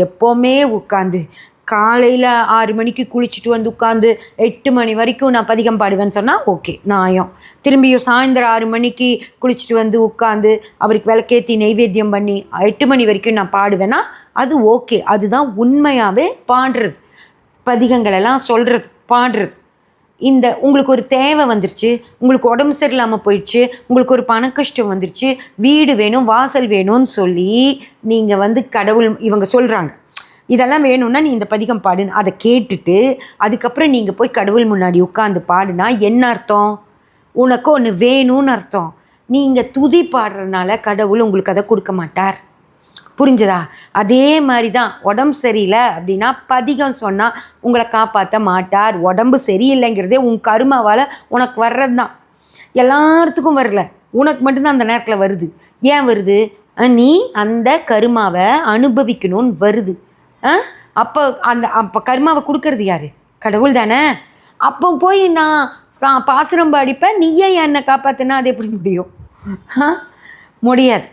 எப்போவுமே உட்காந்து காலையில் 6 மணிக்கு குளிச்சுட்டு வந்து உட்காந்து 8 மணி வரைக்கும் நான் பதிகம் பாடுவேன்னு சொன்னால் ஓகே நியாயம். திரும்பியும் சாயந்தரம் 6 மணிக்கு குளிச்சுட்டு வந்து உட்காந்து அவருக்கு விளக்கேற்றி நெய்வேத்தியம் பண்ணி 8 மணி வரைக்கும் நான் பாடுவேன்னா அது ஓகே. அதுதான் உண்மையாகவே பாடுறது, பதிகங்களெல்லாம் சொல்கிறது, பாடுறது. இந்த உங்களுக்கு ஒரு தேவை வந்துருச்சு, உங்களுக்கு உடம்பு சரியில்லாமல் போயிடுச்சு, உங்களுக்கு ஒரு பண கஷ்டம் வந்துருச்சு, வீடு வேணும் வாசல் வேணும்னு சொல்லி நீங்கள் கடவுள் இவங்க சொல்கிறாங்க இதெல்லாம் வேணும்னா நீ இந்த பதிகம் பாடுன்னு அதை கேட்டுட்டு அதுக்கப்புறம் நீங்கள் போய் கடவுள் முன்னாடி உட்காந்து பாடுனா என்ன அர்த்தம்? உனக்கு ஒன்று வேணும்னு அர்த்தம். நீங்கள் துதி பாடுறதுனால கடவுள் உங்களுக்கு அதை கொடுக்க மாட்டார். புரிஞ்சதா? அதே மாதிரி தான் உடம்பு சரியில்லை அப்படின்னா பதிகம் சொன்னால் உங்களை காப்பாற்ற மாட்டார். உடம்பு சரியில்லைங்கிறதே உன் கருமாவால் உனக்கு வர்றது தான். எல்லாத்துக்கும் வரல, உனக்கு மட்டும்தான் அந்த நேரத்தில் வருது. ஏன் வருது? நீ அந்த கருமாவை அனுபவிக்கணும்னு வருது. அப்போ கர்மாவை கொடுக்கறது யார்? கடவுள் தானே. அப்போ போய் நான் பாசுரம் பாடிப்பேன், நீயே என்னை காப்பாற்றினா அது எப்படி முடியும்? முடியாது.